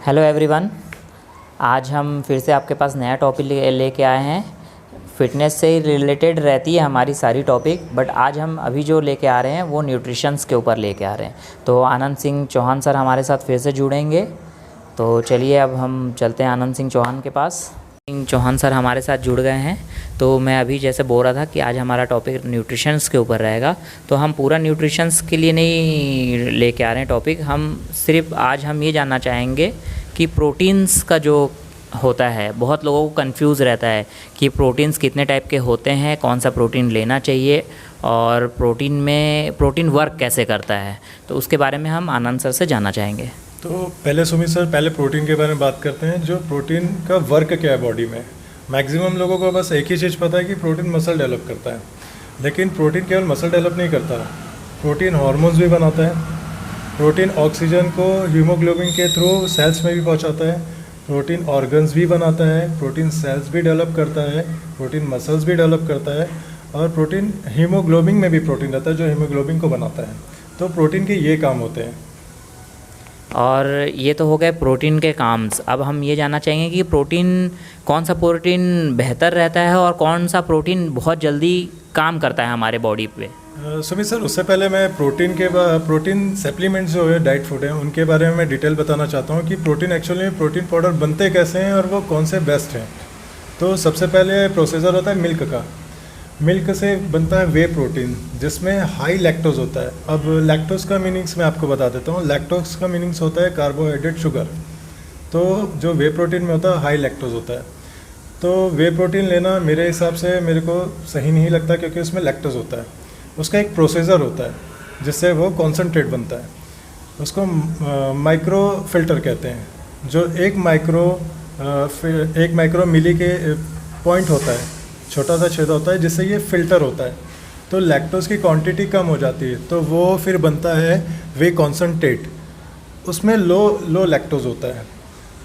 Hello everyone. आज हम फिर से आपके पास नया टॉपिक लेके आए हैं। फ़िटनेस से रिलेटेड रहती है हमारी सारी टॉपिक, बट आज हम अभी जो लेके आ रहे हैं वो न्यूट्रिशंस के ऊपर लेके आ रहे हैं। तो आनंद सिंह चौहान सर हमारे साथ फिर से जुड़ेंगे। तो चलिए अब हम चलते हैं आनंद सिंह चौहान के पास। सिंह चौहान सर हमारे साथ जुड़ गए हैं। तो मैं अभी जैसे बोल रहा था कि आज हमारा टॉपिक न्यूट्रिशंस के ऊपर रहेगा। तो हम पूरा न्यूट्रिशंस के लिए नहीं लेके आ रहे हैं टॉपिक, हम सिर्फ आज हम ये जानना चाहेंगे कि प्रोटीन्स का जो होता है, बहुत लोगों को कंफ्यूज रहता है कि प्रोटीन्स कितने टाइप के होते हैं, कौन सा प्रोटीन लेना चाहिए और प्रोटीन वर्क कैसे करता है। तो उसके बारे में हम आनंद सर से जानना चाहेंगे। तो पहले सुमित सर, पहले प्रोटीन के बारे में बात करते हैं। जो प्रोटीन का वर्क क्या है बॉडी में। मैक्सिमम लोगों को बस एक ही चीज़ पता है कि प्रोटीन मसल डेवलप करता है, लेकिन प्रोटीन केवल मसल डेवलप नहीं करता, प्रोटीन हार्मोन्स भी बनाता है। प्रोटीन ऑक्सीजन को हीमोग्लोबिन के थ्रू सेल्स में भी पहुंचाता है। प्रोटीन ऑर्गन्स भी बनाता है, प्रोटीन सेल्स भी डेवलप करता है, प्रोटीन मसल्स भी डेवलप करता है, और प्रोटीन हीमोग्लोबिन में भी प्रोटीन रहता है जो हीमोग्लोबिन को बनाता है। तो प्रोटीन के ये काम होते हैं। और ये तो हो गए प्रोटीन के काम्स। अब हम ये जानना चाहेंगे कि कौन सा प्रोटीन बेहतर रहता है और कौन सा प्रोटीन बहुत जल्दी काम करता है हमारे बॉडी पे। सुमित सर, उससे पहले मैं प्रोटीन सप्लीमेंट्स जो है, डाइट फूड है, उनके बारे में मैं डिटेल बताना चाहता हूँ कि प्रोटीन एक्चुअली प्रोटीन पाउडर बनते कैसे हैं और वो कौन से बेस्ट हैं। तो सबसे पहले प्रोसेसर होता है मिल्क का। मिल्क से बनता है वे प्रोटीन, जिसमें हाई लैक्टोज होता है। अब लैक्टोज का मीनिंग्स मैं आपको बता देता हूँ। लैक्टोज का मीनिंग्स होता है कार्बोहाइड्रेट, शुगर। तो जो वे प्रोटीन में होता है हाई लैक्टोज होता है। तो वे प्रोटीन लेना मेरे हिसाब से मेरे को सही नहीं लगता, क्योंकि उसमें लैक्टोज होता है। उसका एक प्रोसेसर होता है जिससे वो कॉन्सनट्रेट बनता है। उसको माइक्रो फिल्टर कहते हैं। जो एक माइक्रो मिली के पॉइंट होता है, छोटा सा छेद होता है, जिससे ये फिल्टर होता है। तो लैक्टोज की क्वांटिटी कम हो जाती है, तो वो फिर बनता है वे कॉन्सनट्रेट। उसमें लो लैक्टोज होता है।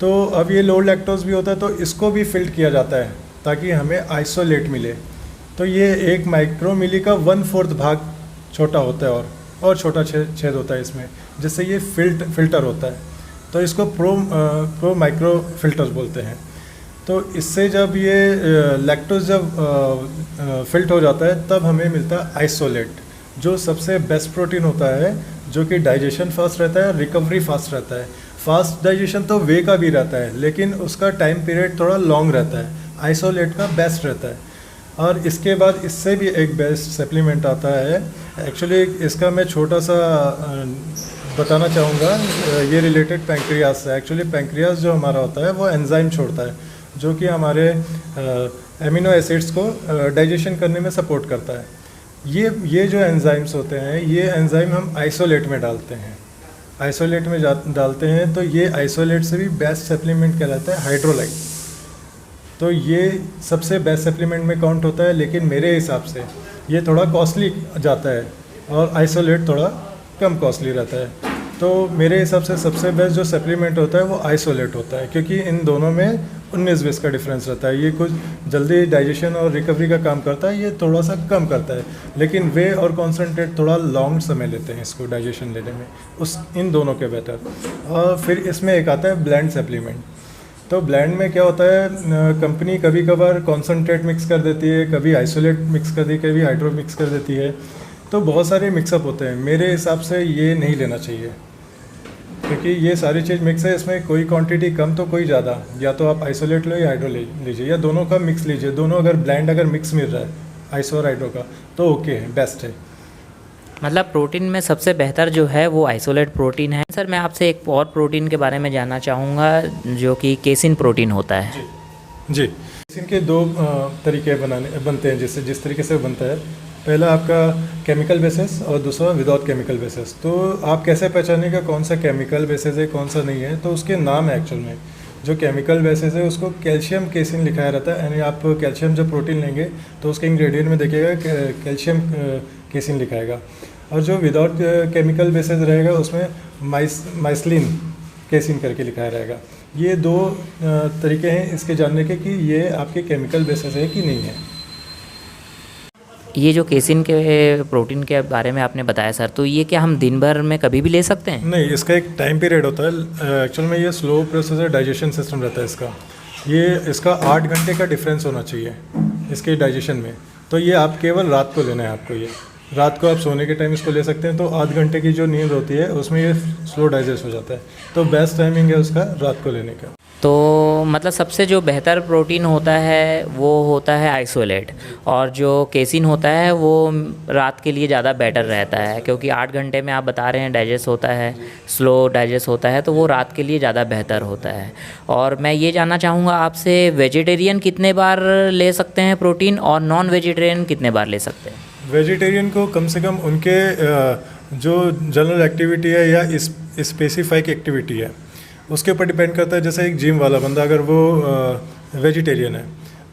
तो अब ये लो लैक्टोज भी होता है, तो इसको भी फिल्ट किया जाता है ताकि हमें आइसोलेट मिले। तो ये एक माइक्रो मिली का 1/4 भाग छोटा होता है और छोटा छेद होता है इसमें, जिससे ये फिल्टर होता है। तो इसको प्रो माइक्रो फिल्टर बोलते हैं। तो इससे जब ये लैक्टोज जब फिल्ट हो जाता है, तब हमें मिलता है आइसोलेट, जो सबसे बेस्ट प्रोटीन होता है, जो कि डाइजेशन फास्ट रहता है, रिकवरी फास्ट रहता है। फास्ट डाइजेशन तो वे का भी रहता है, लेकिन उसका टाइम पीरियड थोड़ा लॉन्ग रहता है। आइसोलेट का बेस्ट रहता है। और इसके बाद इससे भी एक बेस्ट सप्लीमेंट आता है। एक्चुअली इसका मैं छोटा सा बताना चाहूँगा। ये रिलेटेड पैंक्रियाज से। एक्चुअली पैंक्रियाज जो हमारा होता है वो एंजाइम छोड़ता है, जो कि हमारे एमिनो एसिड्स को डाइजेशन करने में सपोर्ट करता है। ये जो एंजाइम्स होते हैं, ये एंजाइम हम आइसोलेट में डालते हैं। आइसोलेट में डालते हैं तो ये आइसोलेट से भी बेस्ट सप्लीमेंट कहलाता है हाइड्रोलाइट। तो ये सबसे बेस्ट सप्लीमेंट में काउंट होता है, लेकिन मेरे हिसाब से ये थोड़ा कॉस्टली जाता है और आइसोलेट थोड़ा कम कॉस्टली रहता है। तो मेरे हिसाब से सबसे बेस्ट जो सप्लीमेंट होता है वो आइसोलेट होता है, क्योंकि इन दोनों में 19-20 का डिफरेंस रहता है। ये कुछ जल्दी डाइजेशन और रिकवरी का काम करता है, ये थोड़ा सा कम करता है, लेकिन वे और कॉन्सनट्रेट थोड़ा लॉन्ग समय लेते हैं इसको डाइजेशन लेने में, इन दोनों के बेटर। और फिर इसमें एक आता है ब्लेंड सप्लीमेंट। तो ब्लेंड में क्या होता है, कंपनी कभी कभार कॉन्सनट्रेट मिक्स कर देती है, कभी आइसोलेट मिक्स कर दी, कभी हाइड्रो मिक्स कर देती है। तो बहुत सारे मिक्सअप होते हैं। मेरे हिसाब से ये नहीं लेना चाहिए, क्योंकि ये सारी चीज़ मिक्स है। इसमें कोई क्वांटिटी कम तो कोई ज़्यादा। या तो आप आइसोलेट लो या हाइड्रो लीजिए, या दोनों का मिक्स लीजिए। दोनों अगर ब्लेंड अगर मिक्स मिल रहा है आइसो और हाइड्रो का, तो ओके है, बेस्ट है। मतलब प्रोटीन में सबसे बेहतर जो है वो आइसोलेट प्रोटीन है। सर मैं आपसे एक और प्रोटीन के बारे में जानना चाहूँगा, जो कि केसिन प्रोटीन होता है। जी केसिन के 2 तरीके बनते हैं, जिस तरीके से बनता है। पहला आपका केमिकल बेसिस और दूसरा विदाउट केमिकल बेसिस। तो आप कैसे पहचानेगा कौन सा केमिकल बेसिस है कौन सा नहीं है। तो उसके नाम है एक्चुअल में। जो केमिकल बेसिस है उसको कैल्शियम केसिन लिखाया रहता है। यानी आप कैल्शियम जब प्रोटीन लेंगे तो उसके इंग्रेडिएंट में देखिएगा कैल्शियम केसिन लिखाएगा। और जो विदाउट केमिकल बेसिस रहेगा उसमें माइसलिन केसिन करके लिखाया रहेगा। ये 2 तरीके हैं इसके जानने के कि ये आपके केमिकल बेसिस है कि नहीं है। ये जो केसिन के प्रोटीन के बारे में आपने बताया सर, तो ये क्या हम दिन भर में कभी भी ले सकते हैं? नहीं, इसका एक टाइम पीरियड होता है। एक्चुअल में ये स्लो प्रोसेसर डाइजेशन सिस्टम रहता है इसका। इसका 8 घंटे का डिफरेंस होना चाहिए इसके डाइजेशन में। तो ये आप केवल रात को लेना है आपको। ये रात को आप सोने के टाइम इसको ले सकते हैं। तो 8 घंटे की जो नींद होती है उसमें ये स्लो डाइजेस्ट हो जाता है। तो बेस्ट टाइमिंग है उसका रात को लेने का। तो मतलब सबसे जो बेहतर प्रोटीन होता है वो होता है आइसोलेट, और जो केसिन होता है वो रात के लिए ज़्यादा बेटर रहता है, क्योंकि 8 घंटे में आप बता रहे हैं डाइजेस्ट होता है, स्लो डाइजेस्ट होता है, तो वो रात के लिए ज़्यादा बेहतर होता है। और मैं ये जानना चाहूँगा आपसे, वेजिटेरियन कितने बार ले सकते हैं प्रोटीन और नॉन वेजिटेरियन कितने बार ले सकते हैं? वेजिटेरियन को कम से कम उनके जो जनरल एक्टिविटी है या स्पेसिफाइक एक्टिविटी है उसके ऊपर डिपेंड करता है। जैसे एक जिम वाला बंदा अगर वो वेजिटेरियन है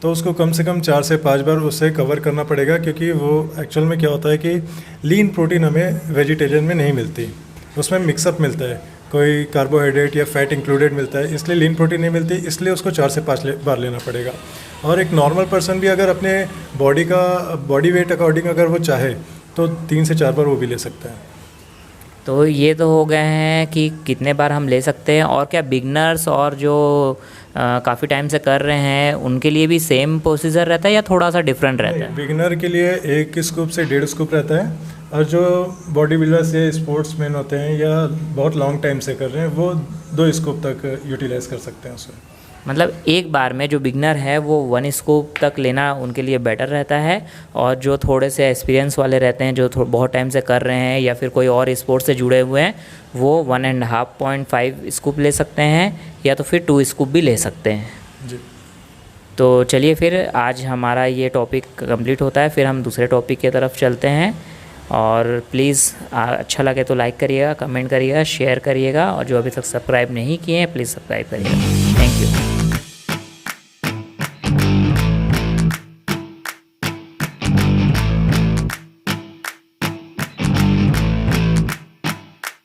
तो उसको कम से कम 4 से 5 बार उससे कवर करना पड़ेगा, क्योंकि वो एक्चुअल में क्या होता है कि लीन प्रोटीन हमें वेजिटेरियन में नहीं मिलती। उसमें मिक्सअप मिलता है, कोई कार्बोहाइड्रेट या फैट इंक्लूडेड मिलता है, इसलिए लीन प्रोटीन नहीं मिलती, इसलिए उसको 4 से 5 बार लेना पड़ेगा। और एक नॉर्मल पर्सन भी अगर अपने बॉडी वेट अकॉर्डिंग अगर वो चाहे तो 3 से 4 बार वो भी ले सकता है। तो ये तो हो गए हैं कि कितने बार हम ले सकते हैं। और क्या बिगनर्स और जो काफ़ी टाइम से कर रहे हैं उनके लिए भी सेम प्रोसीजर रहता है या थोड़ा सा डिफरेंट रहता है? बिगिनर के लिए 1 स्कूप से 1.5 स्कूप रहता है, और जो बॉडी बिल्डर्स या स्पोर्ट्समैन होते हैं या बहुत लॉन्ग टाइम से कर रहे हैं वो 2 स्कूप तक यूटिलाइज कर सकते हैं उसे। मतलब एक बार में जो बिगनर है वो 1 स्कूप तक लेना उनके लिए बेटर रहता है, और जो थोड़े से एक्सपीरियंस वाले रहते हैं, जो बहुत टाइम से कर रहे हैं या फिर कोई और स्पोर्ट्स से जुड़े हुए हैं, वो 1.5 स्कूप ले सकते हैं, या तो फिर 2 स्कूप भी ले सकते हैं जी। तो चलिए फिर आज हमारा ये टॉपिक कंप्लीट होता है, फिर हम दूसरे टॉपिक की तरफ चलते हैं। और प्लीज़ अच्छा लगे तो लाइक करिएगा, कमेंट करिएगा, शेयर करिएगा, और जो अभी तक सब्सक्राइब नहीं किए हैं प्लीज़ सब्सक्राइब करिएगा। Thank you.